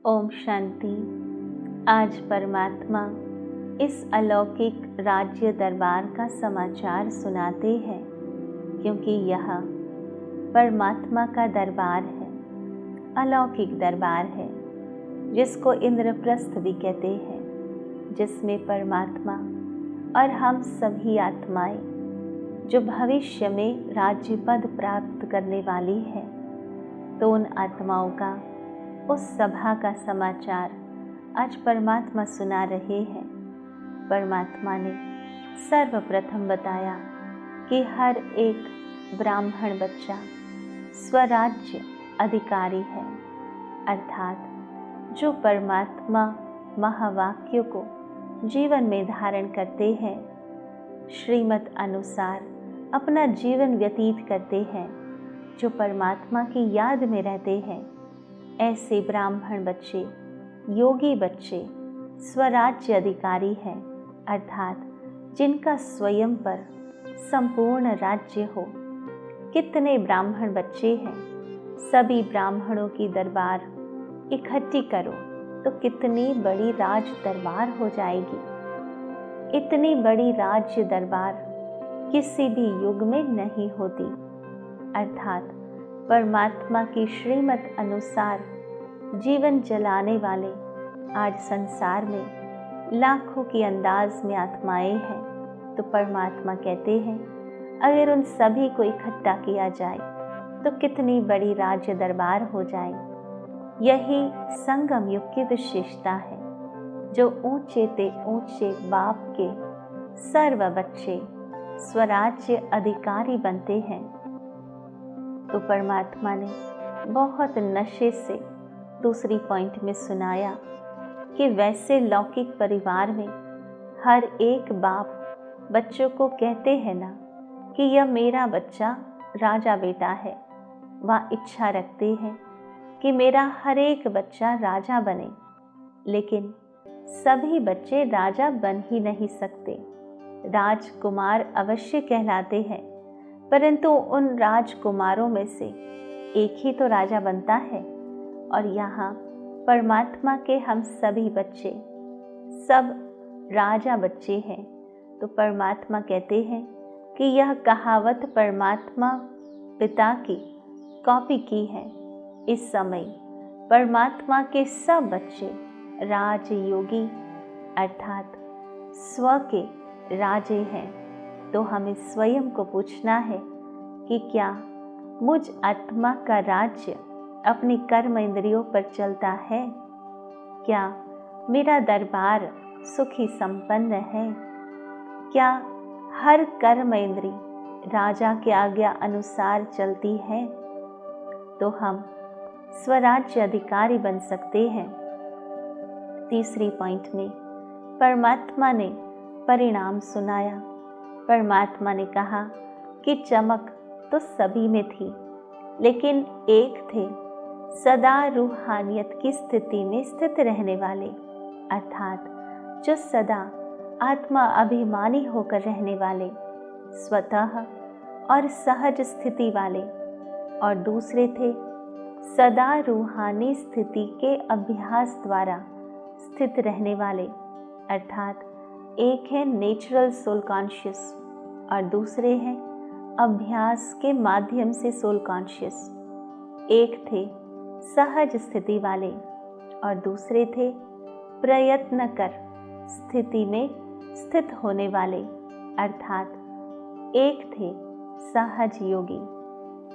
ओम शांति। आज परमात्मा इस अलौकिक राज्य दरबार का समाचार सुनाते हैं, क्योंकि यह परमात्मा का दरबार है, अलौकिक दरबार है, जिसको इंद्रप्रस्थ भी कहते हैं, जिसमें परमात्मा और हम सभी आत्माएं जो भविष्य में राज्य पद प्राप्त करने वाली है, तो उन आत्माओं का उस सभा का समाचार आज परमात्मा सुना रहे हैं। परमात्मा ने सर्वप्रथम बताया कि हर एक ब्राह्मण बच्चा स्वराज्य अधिकारी है, अर्थात जो परमात्मा महावाक्यों को जीवन में धारण करते हैं, श्रीमत अनुसार अपना जीवन व्यतीत करते हैं, जो परमात्मा की याद में रहते हैं, ऐसे ब्राह्मण बच्चे, योगी बच्चे स्वराज्य अधिकारी हैं, अर्थात जिनका स्वयं पर संपूर्ण राज्य हो। कितने ब्राह्मण बच्चे हैं, सभी ब्राह्मणों की दरबार इकट्ठी करो तो कितनी बड़ी राज दरबार हो जाएगी। इतनी बड़ी राज्य दरबार किसी भी युग में नहीं होती, अर्थात परमात्मा की श्रीमत अनुसार जीवन चलाने वाले आज संसार में लाखों की अंदाज में आत्माएं हैं। तो परमात्मा कहते हैं, अगर उन सभी को इकट्ठा किया जाए तो कितनी बड़ी राज्य दरबार हो जाए। यही संगम युग की विशेषता है, जो ऊंचे ते ऊंचे बाप के सर्व बच्चे स्वराज्य अधिकारी बनते हैं। तो परमात्मा ने बहुत नशे से दूसरी पॉइंट में सुनाया कि वैसे लौकिक परिवार में हर एक बाप बच्चों को कहते हैं ना कि यह मेरा बच्चा राजा बेटा है। वह इच्छा रखते हैं कि मेरा हर एक बच्चा राजा बने, लेकिन सभी बच्चे राजा बन ही नहीं सकते। राजकुमार अवश्य कहलाते हैं, परंतु उन राजकुमारों में से एक ही तो राजा बनता है। और यहाँ परमात्मा के हम सभी बच्चे सब राजा बच्चे हैं। तो परमात्मा कहते हैं कि यह कहावत परमात्मा पिता की कॉपी की है। इस समय परमात्मा के सब बच्चे राजयोगी अर्थात स्व के राजे हैं। तो हमें स्वयं को पूछना है कि क्या मुझ आत्मा का राज्य अपनी कर्म इंद्रियों पर चलता है? क्या मेरा दरबार सुखी संपन्न है? क्या हर कर्म इंद्री राजा के आज्ञा अनुसार चलती है? तो हम स्वराज्य अधिकारी बन सकते हैं। तीसरी पॉइंट में परमात्मा ने परिणाम सुनाया। परमात्मा ने कहा कि चमक तो सभी में थी, लेकिन एक थे सदा रूहानियत की स्थिति में स्थित रहने वाले, अर्थात जो सदा आत्मा अभिमानी होकर रहने वाले, स्वतः और सहज स्थिति वाले। और दूसरे थे सदा रूहानी स्थिति के अभ्यास द्वारा स्थित रहने वाले, अर्थात एक है नेचुरल सोल कॉन्शियस और दूसरे हैं अभ्यास के माध्यम से सोल कॉन्शियस। एक थे सहज स्थिति वाले और दूसरे थे प्रयत्न कर स्थिति में स्थित होने वाले, अर्थात एक थे सहज योगी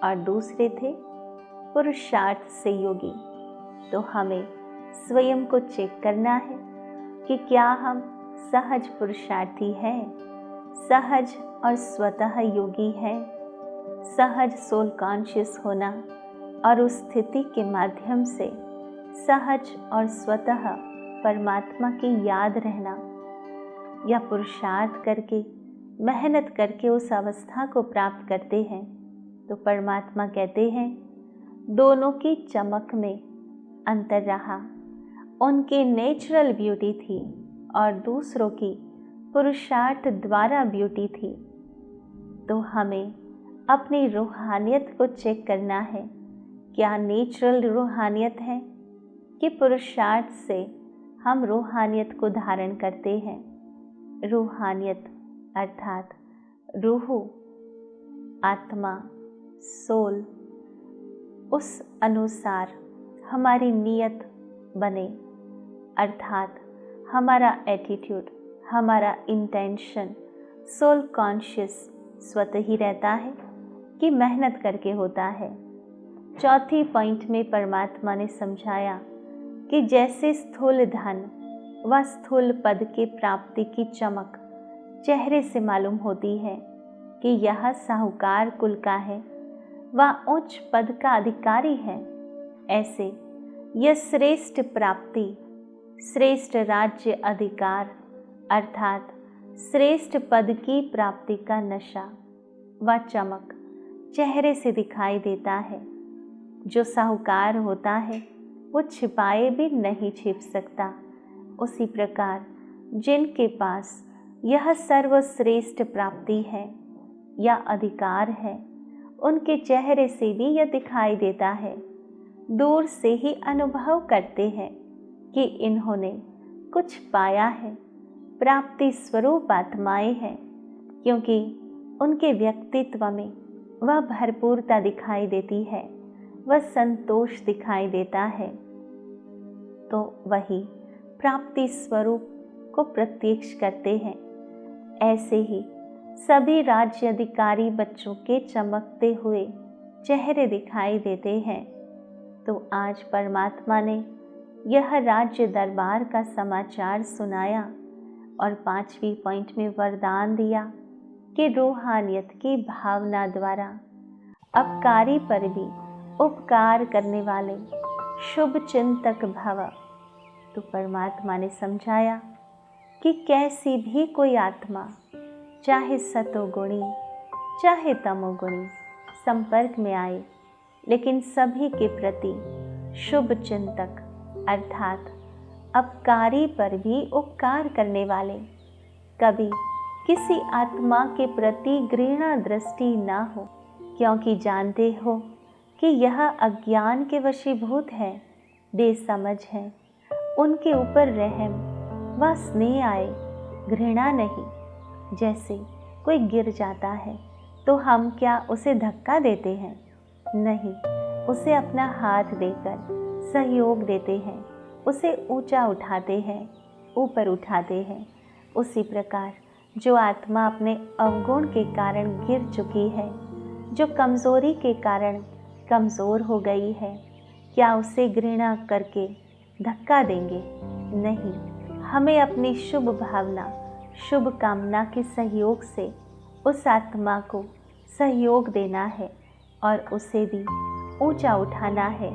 और दूसरे थे पुरुषार्थ से योगी। तो हमें स्वयं को चेक करना है कि क्या हम सहज पुरुषार्थी हैं, सहज और स्वतः योगी है। सहज सोल कॉन्शियस होना और उस स्थिति के माध्यम से सहज और स्वतः परमात्मा की याद रहना, या पुरुषार्थ करके मेहनत करके उस अवस्था को प्राप्त करते हैं। तो परमात्मा कहते हैं दोनों की चमक में अंतर रहा। उनकी नेचुरल ब्यूटी थी और दूसरों की पुरुषार्थ द्वारा ब्यूटी थी। तो हमें अपनी रूहानियत को चेक करना है, क्या नेचुरल रूहानियत है कि पुरुषार्थ से हम रूहानियत को धारण करते हैं। रूहानियत अर्थात रूह, आत्मा, सोल, उस अनुसार हमारी नियत बने, अर्थात हमारा एटीट्यूड, हमारा इंटेंशन सोल कॉन्शियस स्वतः ही रहता है कि मेहनत करके होता है। चौथी पॉइंट में परमात्मा ने समझाया कि जैसे स्थूल धन व स्थूल पद के प्राप्ति की चमक चेहरे से मालूम होती है कि यह साहूकार कुल का है व उच्च पद का अधिकारी है, ऐसे यह श्रेष्ठ प्राप्ति, श्रेष्ठ राज्य अधिकार अर्थात श्रेष्ठ पद की प्राप्ति का नशा व चमक चेहरे से दिखाई देता है। जो साहूकार होता है वो छिपाए भी नहीं छिप सकता। उसी प्रकार जिनके पास यह सर्वश्रेष्ठ प्राप्ति है या अधिकार है, उनके चेहरे से भी यह दिखाई देता है। दूर से ही अनुभव करते हैं कि इन्होंने कुछ पाया है, प्राप्ति स्वरूप आत्माएं हैं, क्योंकि उनके व्यक्तित्व में वह भरपूरता दिखाई देती है, वह संतोष दिखाई देता है। तो वही प्राप्ति स्वरूप को प्रत्यक्ष करते हैं। ऐसे ही सभी राज्य अधिकारी बच्चों के चमकते हुए चेहरे दिखाई देते हैं। तो आज परमात्मा ने यह राज्य दरबार का समाचार सुनाया और 5वीं पॉइंट में वरदान दिया कि रूहानियत की भावना द्वारा अपकारी पर भी उपकार करने वाले शुभ चिंतक भव। तो परमात्मा ने समझाया कि कैसी भी कोई आत्मा, चाहे सतोगुणी चाहे तमोगुणी, संपर्क में आए, लेकिन सभी के प्रति शुभ चिंतक अर्थात अपकारी पर भी उपकार करने वाले, कभी किसी आत्मा के प्रति घृणा दृष्टि ना हो, क्योंकि जानते हो कि यह अज्ञान के वशीभूत है, बेसमझ है। उनके ऊपर रहम व स्नेह आए, घृणा नहीं। जैसे कोई गिर जाता है तो हम क्या उसे धक्का देते हैं? नहीं, उसे अपना हाथ देकर सहयोग देते हैं, उसे ऊंचा उठाते हैं, ऊपर उठाते हैं। उसी प्रकार जो आत्मा अपने अवगुण के कारण गिर चुकी है, जो कमज़ोरी के कारण कमज़ोर हो गई है, क्या उसे घृणा करके धक्का देंगे? नहीं, हमें अपनी शुभ भावना, शुभ कामना के सहयोग से उस आत्मा को सहयोग देना है और उसे भी ऊंचा उठाना है।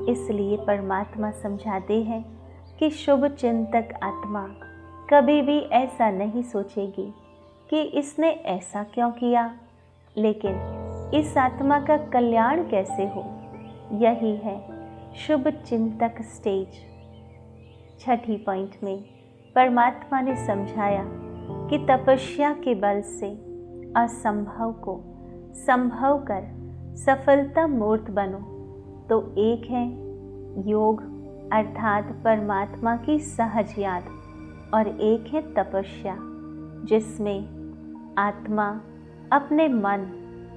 इसलिए परमात्मा समझाते हैं कि शुभ चिंतक आत्मा कभी भी ऐसा नहीं सोचेगी कि इसने ऐसा क्यों किया, लेकिन इस आत्मा का कल्याण कैसे हो। यही है शुभ चिंतक स्टेज। 6ठी पॉइंट में परमात्मा ने समझाया कि तपस्या के बल से असंभव को संभव कर सफलता मूर्त बनो। तो एक है योग अर्थात परमात्मा की सहज याद, और एक है तपस्या जिसमें आत्मा अपने मन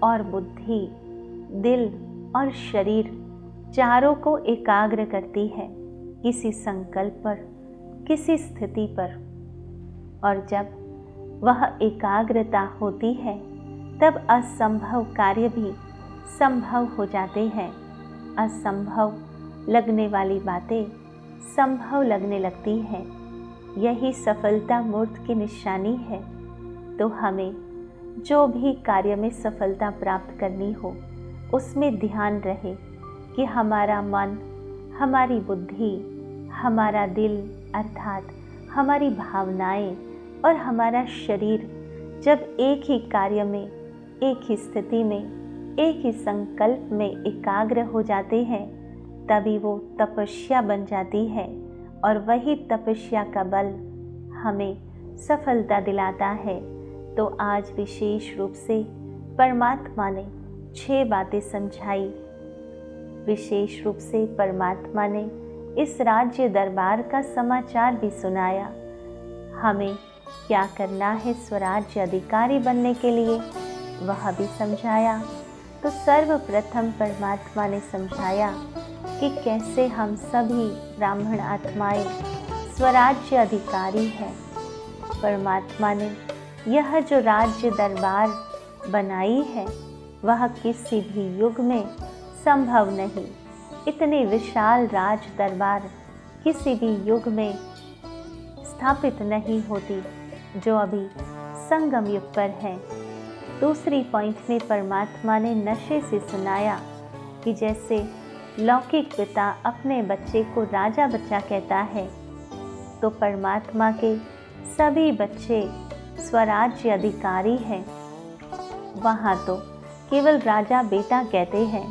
और बुद्धि, दिल और शरीर चारों को एकाग्र करती है किसी संकल्प पर, किसी स्थिति पर। और जब वह एकाग्रता होती है तब असंभव कार्य भी संभव हो जाते हैं। असंभव लगने वाली बातें संभव लगने लगती हैं। यही सफलता मूर्त की निशानी है। तो हमें जो भी कार्य में सफलता प्राप्त करनी हो, उसमें ध्यान रहे कि हमारा मन, हमारी बुद्धि, हमारा दिल अर्थात हमारी भावनाएं और हमारा शरीर जब एक ही कार्य में, एक ही स्थिति में, एक ही संकल्प में एकाग्र हो जाते हैं, तभी वो तपस्या बन जाती है और वही तपस्या का बल हमें सफलता दिलाता है। तो आज विशेष रूप से परमात्मा ने 6 बातें समझाई। विशेष रूप से परमात्मा ने इस राज्य दरबार का समाचार भी सुनाया। हमें क्या करना है स्वराज्य अधिकारी बनने के लिए वह भी समझाया। तो सर्वप्रथम परमात्मा ने समझाया कि कैसे हम सभी ब्राह्मण आत्माएं स्वराज्य अधिकारी हैं। परमात्मा ने यह जो राज्य दरबार बनाई है वह किसी भी युग में संभव नहीं। इतने विशाल राज दरबार किसी भी युग में स्थापित नहीं होती जो अभी संगम युग पर है। दूसरी पॉइंट में परमात्मा ने नशे से सुनाया कि जैसे लौकिक पिता अपने बच्चे को राजा बच्चा कहता है, तो परमात्मा के सभी बच्चे स्वराज्य अधिकारी हैं। वहाँ तो केवल राजा बेटा कहते हैं,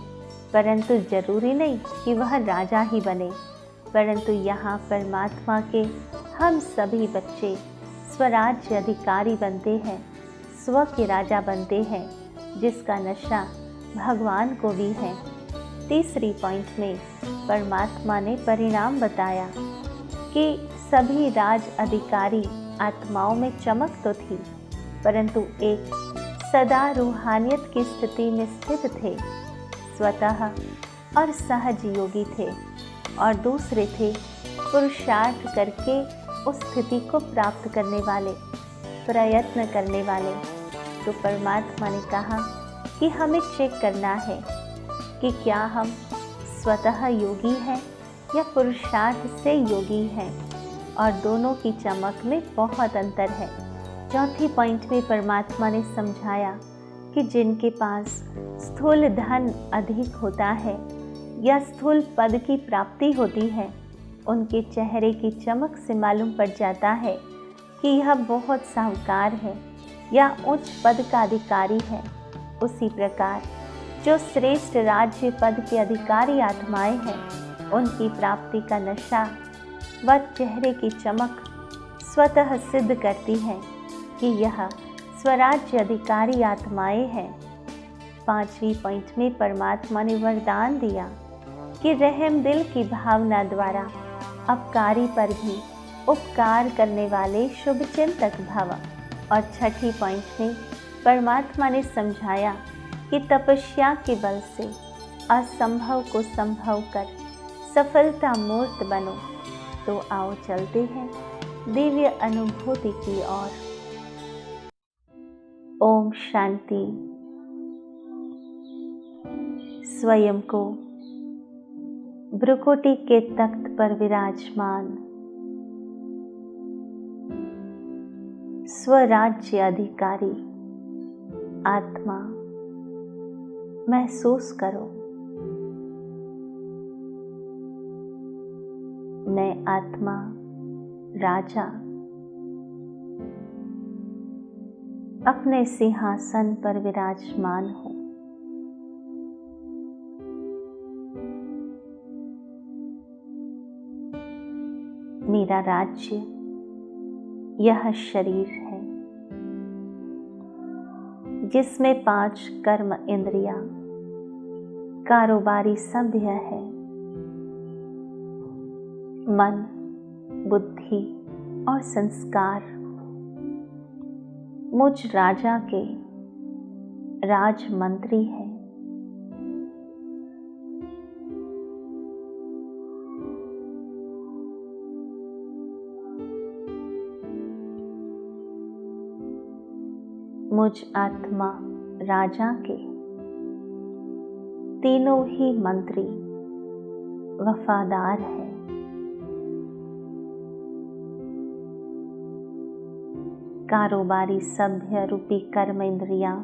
परंतु जरूरी नहीं कि वह राजा ही बने, परंतु यहाँ परमात्मा के हम सभी बच्चे स्वराज्य अधिकारी बनते हैं, स्व के राजा बनते हैं, जिसका नशा भगवान को भी है। तीसरी पॉइंट में परमात्मा ने परिणाम बताया कि सभी राज अधिकारी आत्माओं में चमक तो थी, परंतु एक सदा रूहानियत की स्थिति में स्थित थे, स्वतः और सहज योगी थे, और दूसरे थे पुरुषार्थ करके उस स्थिति को प्राप्त करने वाले, प्रयत्न करने वाले। तो परमात्मा ने कहा कि हमें चेक करना है कि क्या हम स्वतः योगी हैं या पुरुषार्थ से योगी हैं, और दोनों की चमक में बहुत अंतर है। चौथी पॉइंट में परमात्मा ने समझाया कि जिनके पास स्थूल धन अधिक होता है या स्थूल पद की प्राप्ति होती है, उनके चेहरे की चमक से मालूम पड़ जाता है कि यह बहुत साहूकार है या उच्च पद का अधिकारी है। उसी प्रकार जो श्रेष्ठ राज्य पद के अधिकारी आत्माएं हैं, उनकी प्राप्ति का नशा व चेहरे की चमक स्वतः सिद्ध करती है कि यह स्वराज्य अधिकारी आत्माएं हैं। पांचवी पॉइंट में परमात्मा ने वरदान दिया कि रहम दिल की भावना द्वारा अपकारी पर भी उपकार करने वाले शुभ चिंतक भव। और छठी पॉइंट में परमात्मा ने समझाया कि तपस्या के बल से असंभव को संभव कर सफलता मूर्त बनो। तो आओ चलते हैं दिव्य अनुभूति की ओर। ओम शांति। स्वयं को भ्रुकुटी के तख्त पर विराजमान स्वराज्य अधिकारी आत्मा महसूस करो। मैं आत्मा राजा अपने सिंहासन पर विराजमान हूँ। मेरा राज्य यह शरीर है जिसमें 5 कर्म इंद्रियां कारोबारी सभ्य है। मन, बुद्धि और संस्कार मुझ राजा के राजमंत्री है। मुझ आत्मा राजा के तीनों ही मंत्री वफादार है। कारोबारी सभ्य रूपी कर्म इंद्रियां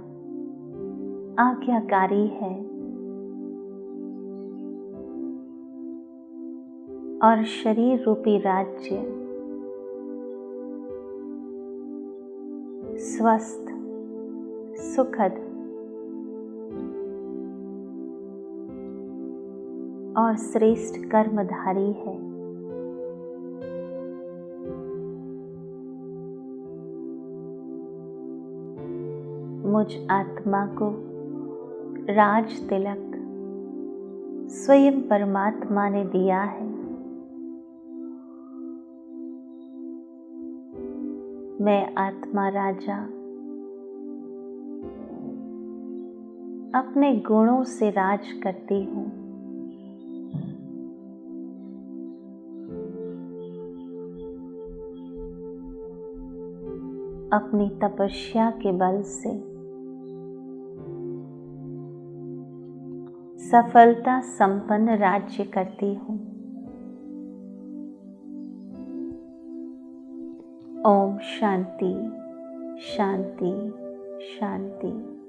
आज्ञाकारी है और शरीर रूपी राज्य स्वस्थ, सुखद और श्रेष्ठ कर्मधारी है। मुझ आत्मा को राज तिलक स्वयं परमात्मा ने दिया है। मैं आत्मा राजा अपने गुणों से राज करती हूँ। अपनी तपस्या के बल से सफलता संपन्न राज्य करती हूँ। ओम शांति शांति शांति।